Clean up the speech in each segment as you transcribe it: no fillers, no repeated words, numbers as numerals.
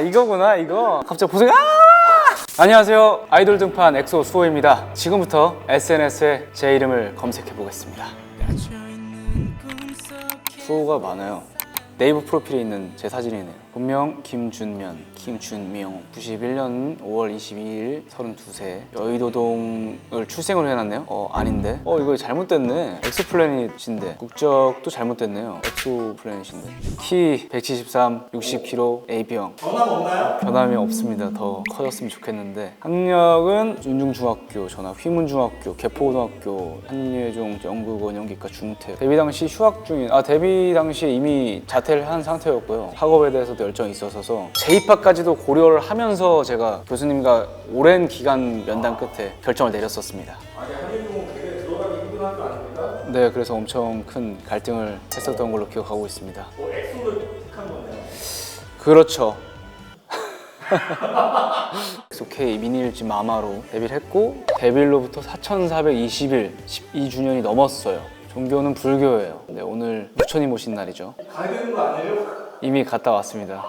이거구나 이거. 갑자기 고생. 안녕하세요. 아이돌 등판 엑소 수호입니다. 지금부터 SNS에 제 이름을 검색해 보겠습니다. 수호가 많아요. 네이버 프로필에 있는 제 사진이네요. 본명 김준면, 김준명, 91년 5월 22일 32세. 여의도동을 출생을 해놨네요. 아닌데? 이거 잘못됐네. 엑소플래닛인데 국적도 잘못됐네요. 엑소플래닛인데 키 173, 60kg, AB형. 전함 없나요? 변함이 없습니다. 더 커졌으면 좋겠는데. 학력은 윤중중학교 전학, 휘문중학교, 개포고등학교, 한예종 연극원 연기과 중퇴. 데뷔 당시 휴학 중인, 데뷔 당시에 이미 자퇴를 한 상태였고요. 학업에 대해서도 열정이 있었어서 재입학까지도 고려를 하면서 제가 교수님과 오랜 기간 면담 끝에 결정을 내렸었습니다. 한예종 되게 들어가기 힘든 학교 아닙니까? 네, 그래서 엄청 큰 갈등을 했었던 걸로 기억하고 있습니다. 엑소를 택한 거네요. 그렇죠. 엑소 K 미니일지 마마로 데뷔를 했고, 데뷔로부터 4,420일, 12주년이 넘었어요. 종교는 불교예요. 네, 오늘 부처님 오신 날이죠. 가야 되는 거 아니에요? 이미 갔다 왔습니다.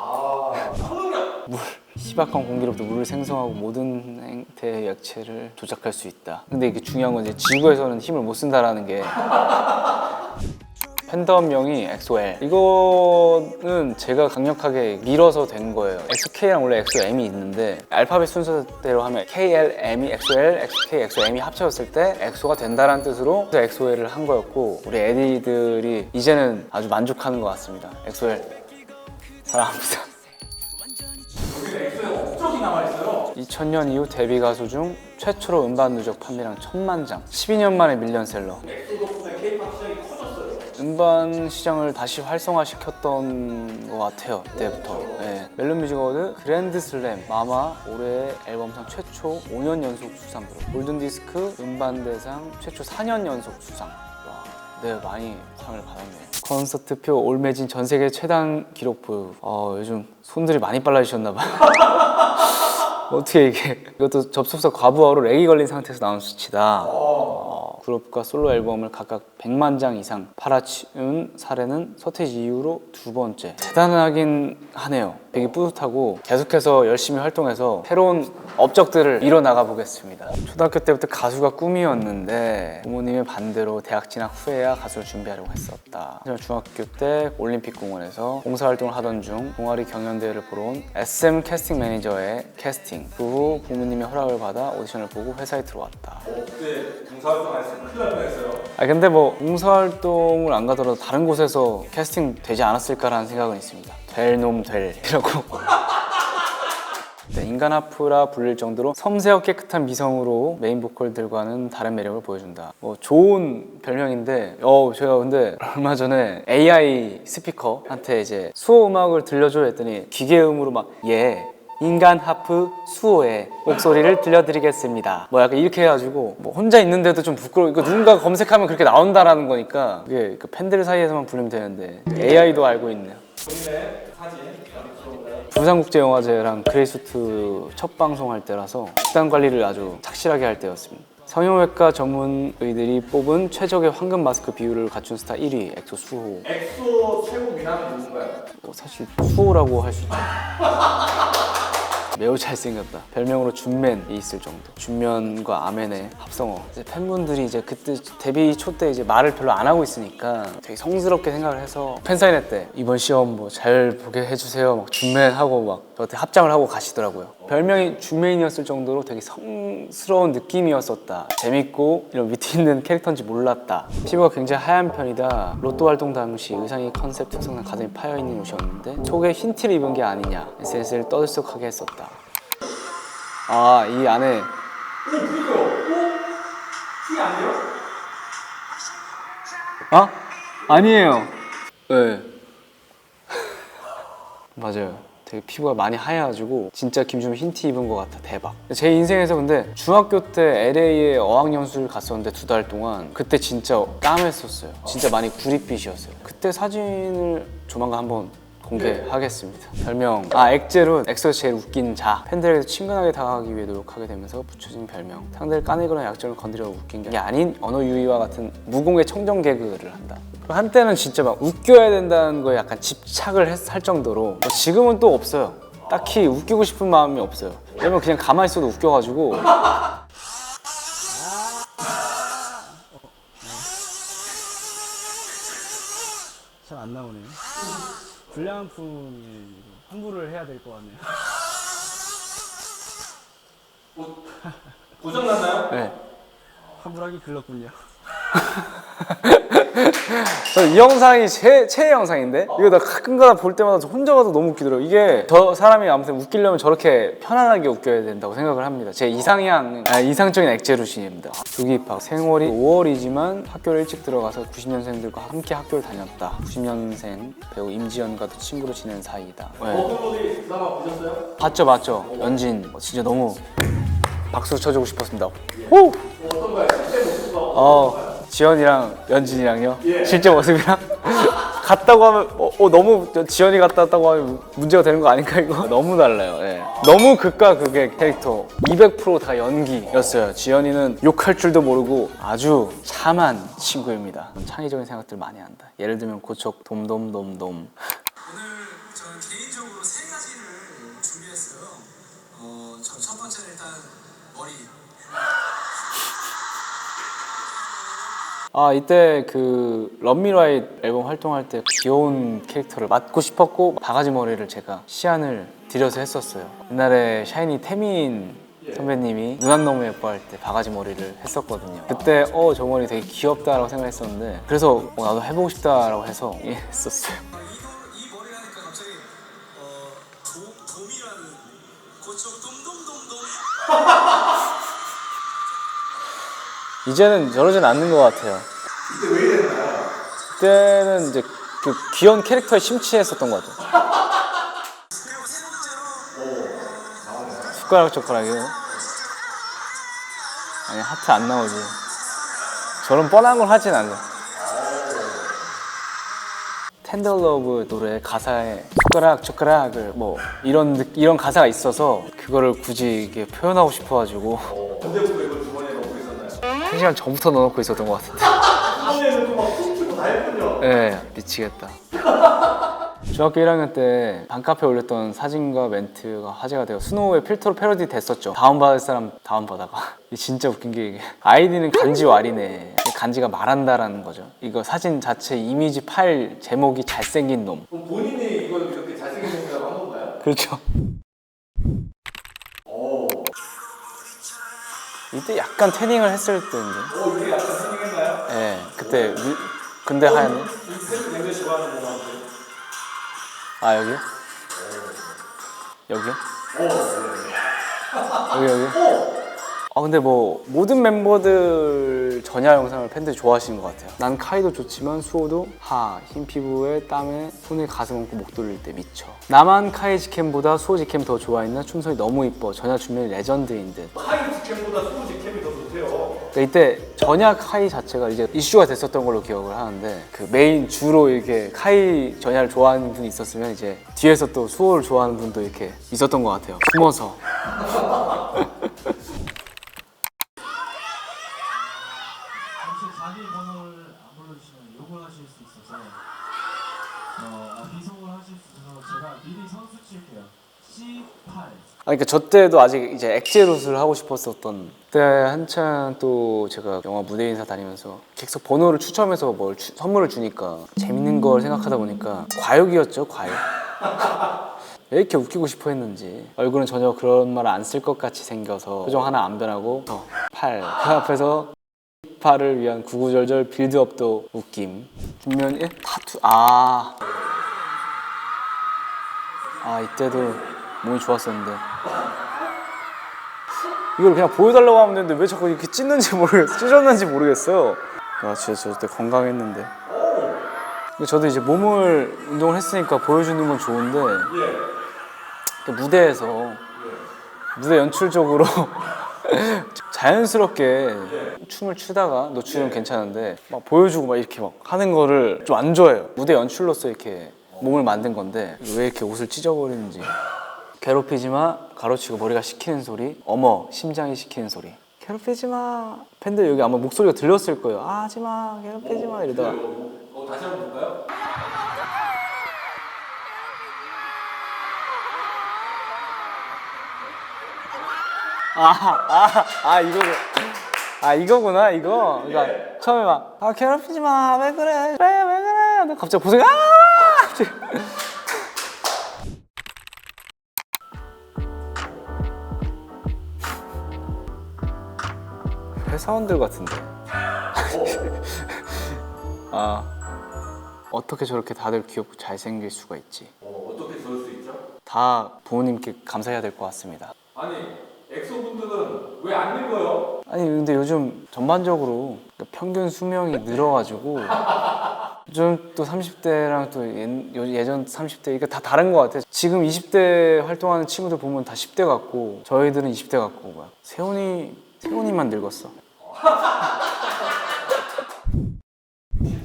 성능력! 희박한 공기로부터 물을 생성하고 모든 행태의 액체를 조작할 수 있다. 근데 이게 중요한 건 이제 지구에서는 힘을 못 쓴다라는 게. 팬덤명이 엑소엘. 이거는 제가 강력하게 밀어서 된 거예요. 엑소K랑 원래 엑소M이 있는데 알파벳 순서대로 하면 KLM이 엑소L, 엑소K, 엑소M이 합쳐졌을 때 엑소가 된다는 뜻으로 엑소엘을 한 거였고, 우리 애디들이 이제는 아주 만족하는 것 같습니다. 엑소엘 사랑합니다. 여기 엑소에 업적이 남아있어요. 2000년 이후 데뷔 가수 중 최초로 음반 누적 판매량 1000만 장, 12년 만에 밀리언셀러. 엑소 덕분에 K-팝 시장이 커졌어요. 음반 시장을 다시 활성화시켰던 것 같아요. 그때부터. 네. 멜론 뮤직 어워드, 그랜드 슬램, 마마, 올해의 앨범상 최초 5년 연속 수상 그룹, 골든 디스크 음반대상 최초 4년 연속 수상. 와, 네, 많이 상을 받았네요. 콘서트표 올 매진 전 세계 최단 기록 보유. 요즘 손들이 많이 빨라지셨나봐요. 어떻게 이게. 이것도 접속사 과부하로 렉이 걸린 상태에서 나온 수치다. 그룹과 솔로 앨범을 각각 100만 장 이상 팔아치운 사례는 서태지 이후로 두 번째. 대단하긴 하네요. 되게 뿌듯하고 계속해서 열심히 활동해서 새로운 업적들을 이뤄나가 보겠습니다. 초등학교 때부터 가수가 꿈이었는데 부모님의 반대로 대학 진학 후에야 가수를 준비하려고 했었다. 중학교 때 올림픽 공원에서 봉사활동을 하던 중 동아리 경연대회를 보러 온 SM 캐스팅 매니저의 캐스팅. 그 후 부모님의 허락을 받아 오디션을 보고 회사에 들어왔다. 그때 봉사활동 안 했으면 큰일 날 뻔했어요. 근데 뭐 봉사활동을 안 가더라도 다른 곳에서 캐스팅 되지 않았을까라는 생각은 있습니다. 될 놈 이라고. 네, 인간 하프라 불릴 정도로 섬세하고 깨끗한 미성으로 메인 보컬들과는 다른 매력을 보여준다. 좋은 별명인데, 제가 근데 얼마 전에 AI 스피커한테 이제 수호 음악을 들려줘 했더니 기계음으로 막 인간 하프 수호의 목소리를 들려드리겠습니다. 약간 이렇게 해가지고 혼자 있는데도 좀 부끄러워. 이거 누군가 검색하면 그렇게 나온다라는 거니까 이게 팬들 사이에서만 불리면 되는데 AI도 알고 있네요. 본인의 사진 남겨주세요. 부산국제영화제랑 그레이스트 첫 방송할 때라서 식단 관리를 아주 착실하게 할 때였습니다. 성형외과 전문의들이 뽑은 최적의 황금 마스크 비율을 갖춘 스타 1위 엑소 수호. 엑소 최고 미남은 누군가요? 사실 수호라고 할 수 있죠. 매우 잘생겼다. 별명으로 준맨이 있을 정도. 준면과 아멘의 합성어. 이제 팬분들이 이제 그때 데뷔 초 때 이제 말을 별로 안 하고 있으니까 되게 성스럽게 생각을 해서 팬사인회 때 이번 시험 잘 보게 해주세요. 막 준맨 하고 막 저한테 합장을 하고 가시더라고요. 별명이 준맨이었을 정도로 되게 성스러운 느낌이었었다. 재밌고 이런 위트 있는 캐릭터인지 몰랐다. 피부가 굉장히 하얀 편이다. 로또 활동 당시 의상이 컨셉 특성상 가슴이 파여있는 옷이었는데 속에 흰 티를 입은 게 아니냐. SNS를 떠들썩하게 했었다. 이 안에 티 아니에요? 아니에요. 네. 맞아요. 되게 피부가 많이 하얘가지고 진짜 김준호 흰티 입은 것 같아. 대박. 제 인생에서 근데 중학교 때 LA에 어학연수를 갔었는데 2달 동안 그때 진짜 까맸었어요. 진짜 많이 구릿빛이었어요. 그때 사진을 조만간 한번 공개하겠습니다. 별명 엑젤은 엑소에서 제일 웃긴 자. 팬들에게도 친근하게 다가가기 위해 노력하게 되면서 붙여진 별명. 상대를 까내거나 약점을 건드려 웃긴 게 아닌 언어 유희와 같은 무공의 청정 개그를 한다. 한때는 진짜 막 웃겨야 된다는 거에 약간 집착을 할 정도로 지금은 또 없어요. 딱히 웃기고 싶은 마음이 없어요. 왜냐면 그냥 가만히 있어도 웃겨가지고. 잘 안 나오네요. 불량품에 환불을 해야 될 것 같네요. 고장 났나요? 네. 환불하기 글렀군요. 이 영상이 최애 영상인데 이거 나 가끔가다 볼 때마다 저 혼자 봐도 너무 웃기더라고요. 이게 저 사람이 아무튼 웃기려면 저렇게 편안하게 웃겨야 된다고 생각을 합니다. 제 이상적인 액체 루틴입니다. 조기 입학 생월이 5월이지만 학교를 일찍 들어가서 90년생들과 함께 학교를 다녔다. 90년생 배우 임지연과도 친구로 지낸 사이이다. 네. 어떤 드라마 보셨어요? 봤죠. 연진 진짜 너무 박수 쳐주고 싶었습니다. 오! 어떤 거예요? 실제 모습과 지연이랑 연진이랑요? 예. 실제 모습이랑? 같다고 하면 너무 지연이 같다고 하면 문제가 되는 거 아닌가 이거? 너무 달라요. 예. 너무 극과 극의 캐릭터 200%다 연기였어요. 지연이는 욕할 줄도 모르고 아주 참한 친구입니다. 창의적인 생각들 많이 한다. 예를 들면 고척 돔돔돔돔. 오늘 저는 개인적으로 세 가지를 준비했어요. 첫 번째는 일단 머리. 이때 그 런미라이 앨범 활동할 때 귀여운 캐릭터를 맡고 싶었고 바가지 머리를 제가 시안을 들여서 했었어요. 옛날에 샤이니 태민 선배님이 누난 너무 예뻐할 때 바가지 머리를 했었거든요. 그때 저 머리 되게 귀엽다라고 생각했었는데 그래서 나도 해보고 싶다라고 해서 했었어요. 이 머리를 하니까 갑자기 돔이라는 고척 돔돔돔돔. 이제는 저러진 않는 것 같아요. 이때 왜 이랬나요? 그때는 이제 그 귀여운 캐릭터에 심취했었던 것 같아요. 그리고 세 번째로 숟가락 젓가락이요? 아니 하트 안 나오지. 저런 뻔한 걸 하진 않아. 텐더 러브 노래 가사에 숟가락 젓가락을 뭐 이런 가사가 있어서 그거를 굳이 이게 표현하고 싶어가지고 언제부터 이걸 주머니에 넣고 있었나요? 1시간 전부터 넣어놓고 있었던 것 같은데. 주머니에 넣고 막 훔치고 다 했군요. 네, 미치겠다. 중학교 1학년 때 반카페에 올렸던 사진과 멘트가 화제가 되어 스노우의 필터로 패러디 됐었죠. 다운받을 사람 다운받아가. 이게 진짜 웃긴 게 이게 아이디는 간지와리네. 간지가 말한다라는 거죠. 이거 사진 자체 이미지 파일 제목이 잘생긴 놈. 그럼 본인이 이걸 이렇게 잘생긴 놈이라고 한 건가요? 그렇죠. 오. 이때 약간 태닝을 했을 때인데. 이게 약간 생겼나요? 네, 그때 근데 하얀. 인스턴트 굉장히 좋아하는 거 같아요. 아 여기요? 여기요? 여기. 근데 뭐 모든 멤버들 전야 영상을 팬들이 좋아하시는 것 같아요. 난 카이도 좋지만 수호도 흰 피부에 땀에 손에 가슴 얹고 목 돌릴 때 미쳐. 나만 카이 직캠보다 수호 직캠 더 좋아했나? 춤선이 너무 이뻐. 전야 춤의 레전드인 듯. 카이 직캠보다 수호 직캠이 더 좋대요. 그러니까 이때 전야 카이 자체가 이제 이슈가 됐었던 걸로 기억을 하는데 그 메인 주로 이렇게 카이 전야를 좋아하는 분이 있었으면 이제 뒤에서 또 수호를 좋아하는 분도 이렇게 있었던 것 같아요. 숨어서. 혹시 자기 번호를 안 불러주시면 욕을 하실 수 있어서 비속을 하실 수 있어서 제가 미리 선수 칠게요. C8. 그러니까 저 때도 아직 이제 액제롯을 하고 싶었었던 그때 한창 또 제가 영화 무대 인사 다니면서 계속 번호를 추첨해서 선물을 주니까 재밌는 걸 생각하다 보니까 과욕이었죠, 과욕. 왜 이렇게 웃기고 싶어 했는지 얼굴은 전혀 그런 말 안 쓸 것 같이 생겨서 표정 하나 안 변하고 8 그 앞에서 8을 위한 구구절절 빌드업도 웃김 뒷면에 타투 이때도 몸이 좋았었는데 이걸 그냥 보여달라고 하면 되는데 왜 자꾸 이렇게 찢었는지 모르겠어요. 진짜 저 그때 건강했는데. 근데 저도 이제 몸을 운동을 했으니까 보여주는 건 좋은데 무대에서 무대 연출적으로 자연스럽게 춤을 추다가 노출은 괜찮은데 막 보여주고 막 이렇게 막 하는 거를 좀 안 좋아해요. 무대 연출로서 이렇게 몸을 만든 건데 왜 이렇게 옷을 찢어버리는지. 괴롭히지 마 가로치고 머리가 시키는 소리, 어머 심장이 시키는 소리. 괴롭히지 마. 팬들 여기 아마 목소리가 들렸을 거예요. 아, 하지 마, 괴롭히지 마 이러다가 다시 한번 볼까요? 이거구나 이거. 그러니까 처음에 막 괴롭히지 마, 왜 그래, 그래 왜 그래. 근데 갑자기 보세요. 갑자기. 회사원들 같은데. 어떻게 저렇게 다들 귀엽고 잘생길 수가 있지? 어떻게 저럴 수 있죠? 다 부모님께 감사해야 될 것 같습니다. 아니 엑소분들은 왜 안 늙어요? 아니 근데 요즘 전반적으로 평균 수명이 늘어가지고 좀 또 30대랑 또 예전 30대 이게 다 다른 것 같아. 지금 20대 활동하는 친구들 보면 다 10대 같고 저희들은 20대 같고 막 세훈이만 늙었어.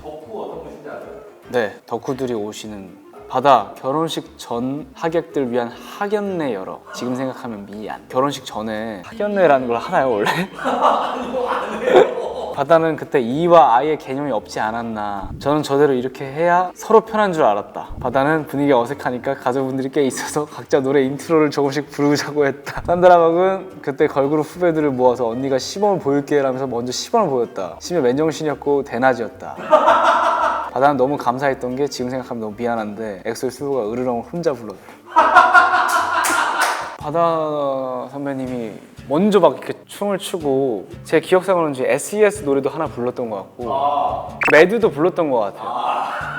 덕후 어떤 분인지 아세요? 네, 덕후들이 오시는 바다 결혼식 전 하객들 위한 학연례 열어. 지금 생각하면 미안. 결혼식 전에 학연례라는 걸 하나요 원래? 바다는 그때 이와 아의 개념이 없지 않았나. 저는 저대로 이렇게 해야 서로 편한 줄 알았다. 바다는 분위기가 어색하니까 가족분들이 꽤 있어서 각자 노래 인트로를 조금씩 부르자고 했다. 산드라박은 그때 걸그룹 후배들을 모아서 언니가 시범을 보일게 라면서 먼저 시범을 보였다. 심지어 맨정신이었고 대낮이었다. 바다는 너무 감사했던 게 지금 생각하면 너무 미안한데 엑소의 수호가 으르렁을 혼자 불렀다. 바다 선배님이 먼저 막 이렇게 춤을 추고 제 기억상으로는 SES 노래도 하나 불렀던 것 같고 매드도 불렀던 것 같아요.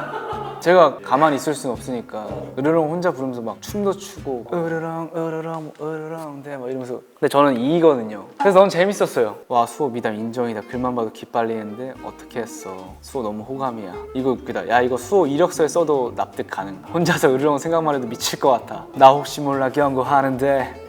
제가 가만히 있을 수는 없으니까 으르렁 혼자 부르면서 막 춤도 추고 으르렁 으르렁 으르렁 대 막 이러면서. 근데 저는 2거든요. 그래서 너무 재밌었어요. 와, 수호 미담 인정이다. 글만 봐도 기빨리는데 어떻게 했어. 수호 너무 호감이야. 이거 웃기다. 야, 이거 수호 이력서에 써도 납득 가능. 혼자서 으르렁 생각만 해도 미칠 것 같아. 나 혹시 몰라 경고하는데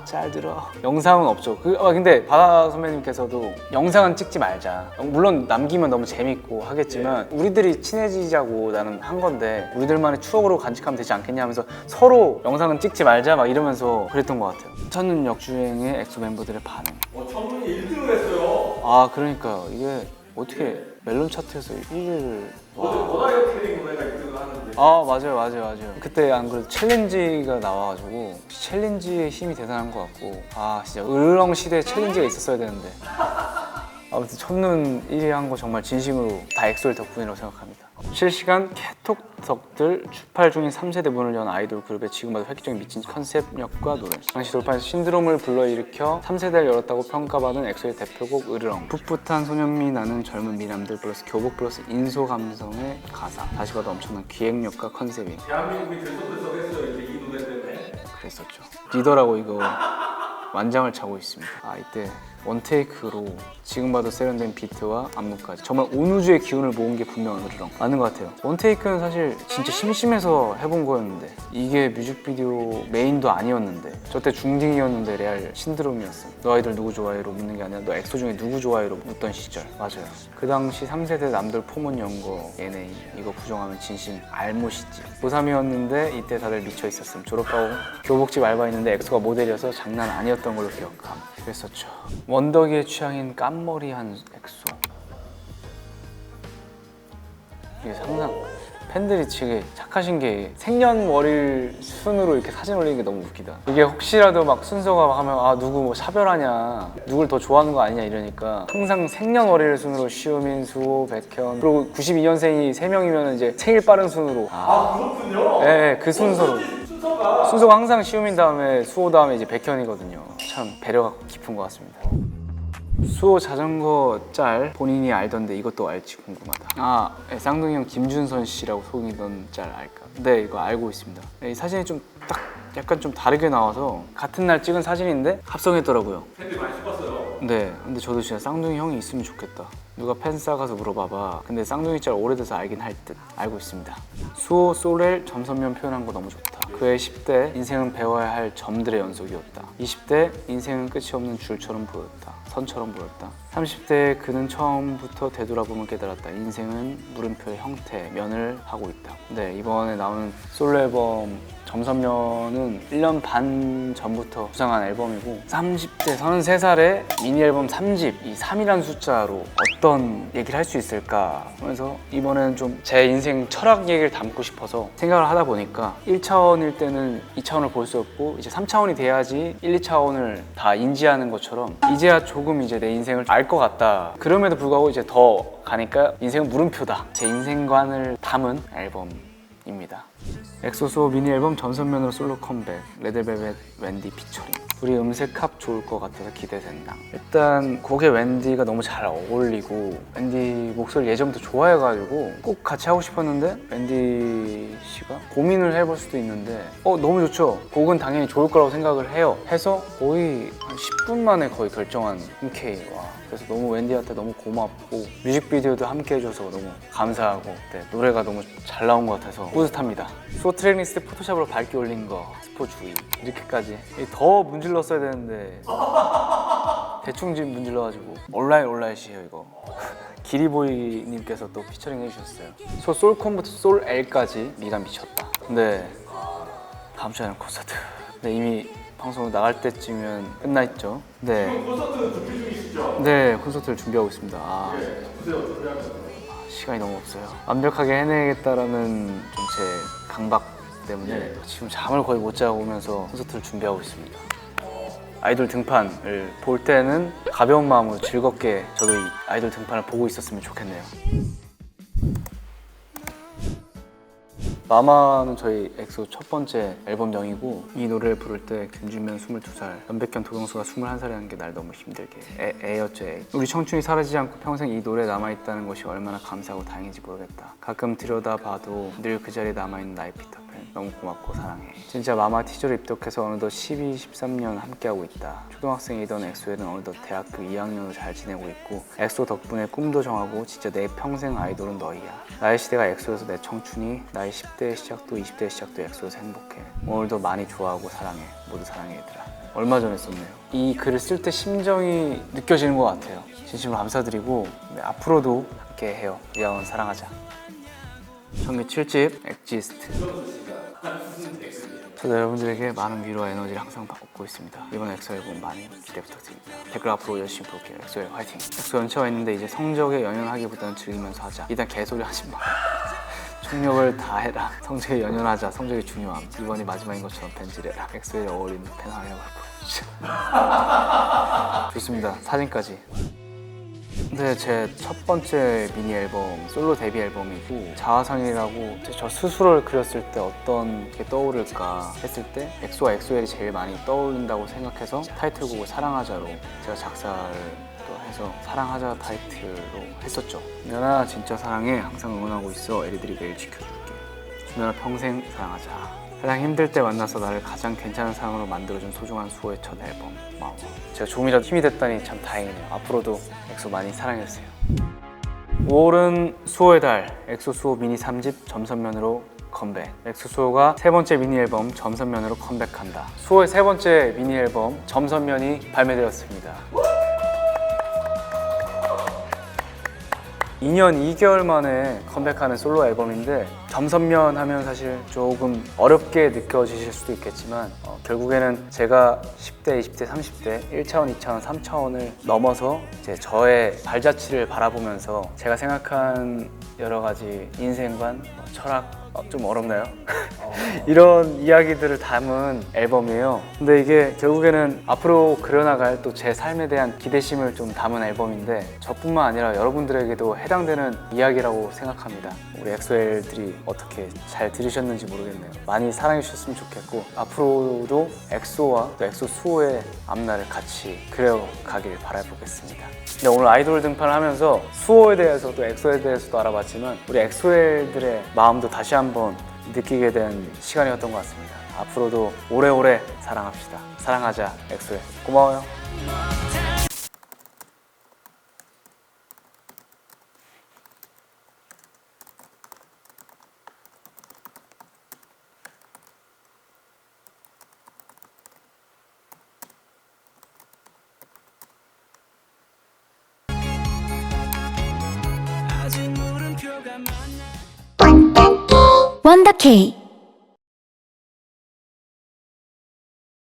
잘 들어. 영상은 없죠. 근데 바다 선배님께서도 영상은 찍지 말자. 물론 남기면 너무 재밌고 하겠지만 우리들이 친해지자고 나는 한 건데 우리들만의 추억으로 간직하면 되지 않겠냐 하면서 서로 영상은 찍지 말자 막 이러면서 그랬던 것 같아요. 천년 역주행의 엑소 멤버들의 반응. 천분이 1등을 했어요. 아, 그러니까요. 이게 어떻게 멜론 차트에서 1위를. 고다이어 캐릭 노래가 1등을 하는데. 아, 맞아요. 그때 안 그래도 챌린지가 나와가지고 챌린지의 힘이 대단한 것 같고, 아 진짜 으르렁 시대에 챌린지가 있었어야 되는데. 아무튼 첫눈 1위 한 거 정말 진심으로 다 엑소의 덕분이라고 생각합니다. 실시간 캐톡덕들 추팔 중인 3세대 문을 연 아이돌 그룹의 지금 봐도 획기적인 미친 컨셉력과 노래. 당시 돌파해서 신드롬을 불러일으켜 3세대를 열었다고 평가받은 엑소의 대표곡 으르렁. 풋풋한 소년미 나는 젊은 미남들 플러스 교복 플러스 인소 감성의 가사. 다시 봐도 엄청난 기획력과 컨셉이. 대한민국이 들썩들썩했어요. 이제 이 노래 때문에. 그랬었죠. 리더라고 이거 완장을 차고 있습니다. 아, 이때 원테이크로 지금 봐도 세련된 비트와 안무까지 정말 온 우주의 기운을 모은 게 분명 으르렁 맞는 것 같아요. 원테이크는 사실 진짜 심심해서 해본 거였는데 이게 뮤직비디오 메인도 아니었는데 저때 중딩이었는데 레알 신드롬이었어. 너 아이돌 누구 좋아해로 묻는 게 아니라 너 엑소 중에 누구 좋아해로 묻던 시절. 맞아요. 그 당시 3세대 남들 포문 연거 NA 이거 부정하면 진심 알못이지. 고3이었는데 이때 다들 미쳐 있었음. 졸업하고 교복집 알바했는데 엑소가 모델이어서 장난 아니었던 걸로 기억함. 그랬었죠. 원더기의 취향인 깐머리한 엑소. 이게 항상 팬들이 되게 착하신 게 생년월일 순으로 이렇게 사진 올리는 게 너무 웃기다. 이게 혹시라도 막 순서가 막 하면 아 누구 뭐 차별하냐, 누굴 더 좋아하는 거 아니냐 이러니까 항상 생년월일 순으로 시우민, 수호, 백현 그리고 92년생이 3명이면 이제 생일 빠른 순으로. 그렇군요. 네, 그 순서로. 순서가 항상 시우민 다음에 수호 다음에 이제 백현이거든요. 참 배려가 깊은 것 같습니다. 수호 자전거 짤 본인이 알던데 이것도 알지 궁금하다. 아, 네, 쌍둥이 형 김준선 씨라고 소개던 짤 알까? 네, 이거 알고 있습니다. 네, 이 사진이 좀 딱 약간 좀 다르게 나와서 같은 날 찍은 사진인데 합성했더라고요. 팬들이 많이 싶었어요. 네, 근데 저도 진짜 쌍둥이 형이 있으면 좋겠다. 누가 팬싸 가서 물어봐봐. 근데 쌍둥이 짤 오래돼서 알긴 할 듯. 알고 있습니다. 수호 소렐 점선면 표현한 거 너무 좋다. 그의 10대 인생은 배워야 할 점들의 연속이었다. 20대 인생은 끝이 없는 줄처럼 보였다. 선처럼 보였다. 30대에 그는 처음부터 되돌아보면 깨달았다. 인생은 물음표의 형태, 면을 하고 있다. 네, 이번에 나오는 솔로 앨범 점선면은 1년 반 전부터 구상한 앨범이고 30대 33살에 미니 앨범 3집 이 3이라는 숫자로 어떤 얘기를 할 수 있을까 하면서 이번에는 좀 제 인생 철학 얘기를 담고 싶어서 생각을 하다 보니까 1차원일 때는 2차원을 볼 수 없고 이제 3차원이 돼야지 1, 2차원을 다 인지하는 것처럼 이제야 조금 이제 내 인생을 알 것 같다. 그럼에도 불구하고 이제 더 가니까 인생은 물음표다. 제 인생관을 담은 앨범입니다. 엑소소 미니 앨범 전선면으로 솔로 컴백, 레드벨벳 웬디 피처링. 우리 음색 합 좋을 것 같아서 기대된다. 일단 곡에 웬디가 너무 잘 어울리고 웬디 목소리 예전부터 좋아해가지고 꼭 같이 하고 싶었는데 웬디 씨가 고민을 해볼 수도 있는데 너무 좋죠. 곡은 당연히 좋을 거라고 생각을 해요. 해서 거의 한 10분 만에 거의 결정한 흔쾌히와 그래서 너무 웬디한테 너무 고맙고 뮤직비디오도 함께 해줘서 너무 감사하고 노래가 너무 잘 나온 것 같아서 뿌듯합니다. 수호 트랙리스트 포토샵으로 밝게 올린 거 스포 주의 이렇게까지 더 문질렀어야 되는데 대충 지금 문질러가지고 온라인이에요 이거. 기리보이님께서 또 피처링 해주셨어요. 소 솔콤부터 솔 L까지 미가 미쳤다. 근데 다음 주에는 콘서트. 근데 이미 방송 나갈 때쯤이면 끝나 있죠. 네. 콘서트 준비 중이시죠? 네, 콘서트를 준비하고 있습니다. 보세요, 준비하면서. 시간이 너무 없어요. 완벽하게 해내겠다라는 좀 제 강박 때문에 지금 잠을 거의 못 자고 오면서 콘서트를 준비하고 있습니다. 아이돌 등판을 볼 때는 가벼운 마음으로 즐겁게 저도 이 아이돌 등판을 보고 있었으면 좋겠네요. 마마는 저희 엑소 첫 번째 앨범명이고 이 노래를 부를 때 김준면 22살, 연백현 도경수가 21살이라는 게 날 너무 힘들게 애였죠. 우리 청춘이 사라지지 않고 평생 이 노래에 남아있다는 것이 얼마나 감사하고 다행인지 모르겠다. 가끔 들여다봐도 늘 그 자리에 남아있는 나의 피터팬 너무 고맙고 사랑해. 진짜 마마 티저로 입덕해서 어느덧 12, 13년 함께하고 있다. 초등학생이던 엑소에는 어느덧 대학교 2학년으로 잘 지내고 있고 엑소 덕분에 꿈도 정하고 진짜 내 평생 아이돌은 너희야. 나의 시대가 엑소여서 내 청춘이 나의 10대의 시작도 20대의 시작도 엑소에서 행복해. 오늘도 많이 좋아하고 사랑해. 모두 사랑해 얘들아. 얼마 전에 썼네요. 이 글을 쓸 때 심정이 느껴지는 것 같아요. 진심으로 감사드리고 앞으로도 함께 해요. 이하원 사랑하자. 정규 7집 엑지스트. 저도 여러분들에게 많은 위로와 에너지를 항상 받고 있습니다. 이번 엑소 앨범 많이 기대 부탁드립니다. 댓글 앞으로 열심히 볼게요. 엑소의 화이팅! 엑소 연차가 있는데 이제 성적에 연연하기보다는 즐기면서 하자. 일단 개소리 하지 마. 총력을 다해라. 성적에 연연하자. 성적이 중요함. 이번이 마지막인 것처럼 벤질해라. 엑소에 어울리는 펜 하려고 보여주자. 좋습니다. 사진까지. 네, 제 첫 번째 미니 앨범, 솔로 데뷔 앨범이고 자화상이라고 저 스스로를 그렸을 때 어떤 게 떠오를까 했을 때 엑소와 엑소엘이 제일 많이 떠오른다고 생각해서 타이틀곡을 사랑하자로 제가 작사를 또 해서 사랑하자 타이틀로 했었죠. 준현아 진짜 사랑해. 항상 응원하고 있어. 에리들이 매일 지켜줄게. 준현아 평생 사랑하자. 가장 힘들 때 만나서 나를 가장 괜찮은 사람으로 만들어준 소중한 수호의 첫 앨범. 와우. 제가 조금이라도 힘이 됐다니 참 다행이네요. 앞으로도 엑소 많이 사랑해주세요. 5월은 수호의 달, 엑소 수호 미니 3집 점선면으로 컴백. 엑소 수호가 세 번째 미니 앨범 점선면으로 컴백한다. 수호의 세 번째 미니 앨범 점선면이 발매되었습니다. 2년 2개월 만에 컴백하는 솔로 앨범인데 점선면 하면 사실 조금 어렵게 느껴지실 수도 있겠지만 결국에는 제가 10대, 20대, 30대 1차원, 2차원, 3차원을 넘어서 이제 저의 발자취를 바라보면서 제가 생각한 여러 가지 인생관, 철학 좀 어렵나요? 이런 이야기들을 담은 앨범이에요. 근데 이게 결국에는 앞으로 그려나갈 또 제 삶에 대한 기대심을 좀 담은 앨범인데 저뿐만 아니라 여러분들에게도 해당되는 이야기라고 생각합니다. 우리 엑소엘들이 어떻게 잘 들으셨는지 모르겠네요. 많이 사랑해 주셨으면 좋겠고 앞으로도 엑소와 또 엑소 수호의 앞날을 같이 그려가길 바라보겠습니다. 네, 오늘 아이돌 등판을 하면서 수호에 대해서 또 엑소에 대해서도 알아봤지만 우리 엑소엘들의 마음도 다시 한번 느끼게 된 시간이었던 것 같습니다. 앞으로도 오래오래 사랑합시다. 사랑하자 엑소엘. 고마워요. 원더케이